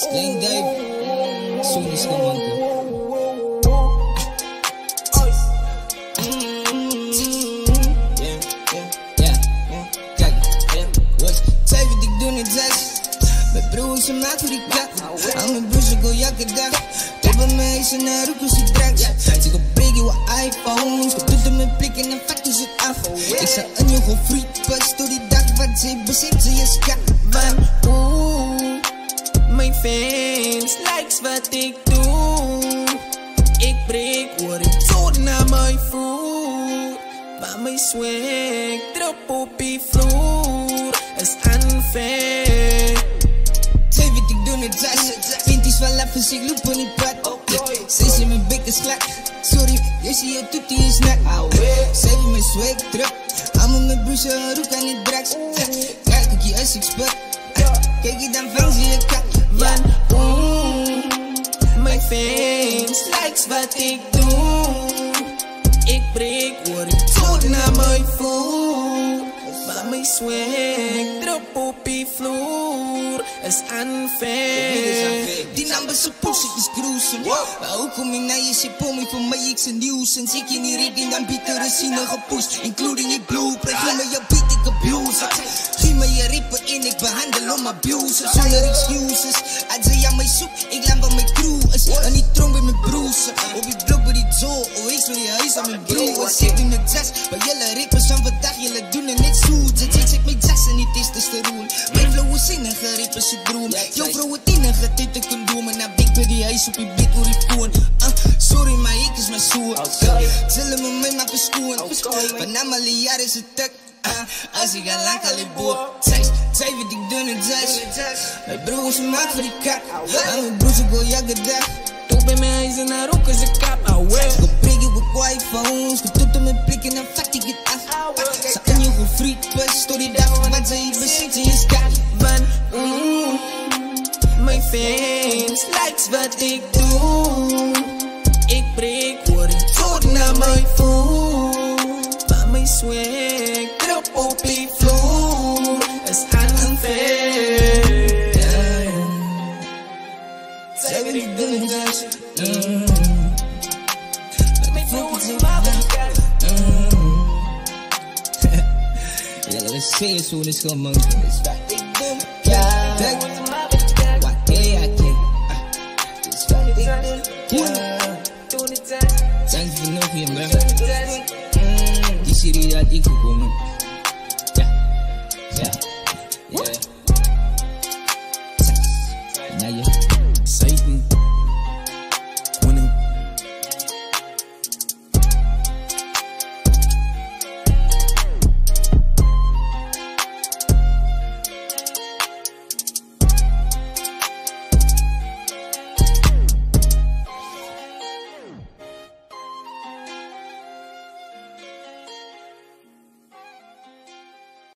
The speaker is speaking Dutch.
Sling Dave, soon is coming. Zij wat ik doe net zes. Mijn broer ze maakt voor die kat. Aan mijn broer ze go jakke dag. Top bij mij is een roek als ik drank. Ze go break je iPhones. Ze doet hem een blik en dan fuck je ze af. Ik sta een jongen free pas door die dag wat ze bezit. Ze is kat. Van mijn fans likes wat ik doe. Ik breek word ik dood naar mijn voet. Maar mijn swing drop op die vloer is unfair. Zij wat ik doe net zes. Pinties wel even, ik loop op die pad. Zij in mijn bek is glad. Sorry, je ziet je toetie is net. Zij wil mijn swag terug. Allemaal mijn broers roek aan die drugs. Kijk ik je als ik sput. Kijk je dan van zie je kat. Van mijn fans likes wat ik doe. Ik breek word ik dood naar mijn voet. Maar mijn swing drop op die vloer is unfair. Die number zo pussy is gruesome. Maar hoe kom je naar je shit voor me? Voor mij ik zijn nieuws. En zie je niet redding dan biedt er een zin gepusht. Including je blueprint. Geef me je beat ik abuse. Geef me je rippen in ik behandel om abuse. Zonder excuses. Als ze aan mij zoekt ik laat van mijn crew. En niet trom bij mijn broers. Op die blok bij die zoo. Oh ik wil je huis aan mijn broer. Zit in het zes. Maar jullie rippers van vandaag jullie doen er niks goed. Ze zegt met zes en niet is testosteron. Mijn flow is zinnige rippers ik droom. Jouw vrouw het enige dit ik kan doen. Maar na big bij die huis op je bed hoor ik gewoon. Sorry maar ik is mijn zoer. Zullen me met mij verschoen. Maar na mijn jaar is het tuk. Als ik al lang al in boer. Zij wat ik doe net zes. Mijn broer ze maakt voor die kat. En mijn broer ze go jakke dag. Toch bij mij is naar ook als ik kap. Go break je with iPhones. Go tot hem een blik en dan fuck ik het af. Ze aan je go free pas. Door die dag wat ze hier bezit. Ze is kat. Van mijn fans likes wat ik doe. Ik breek word ik dood naar mijn voet. Maar mijn swing drop op die vloer is unfair. Zij wat ik doe net zes. Mijn vrouw is maar Ja, dat is zeer zo, is gewoon man. Dat is wat ik doe. Ja, wat ik doe. Dat is wat ik doe. Dank je nog, je man. Die serie dat ik gekomen.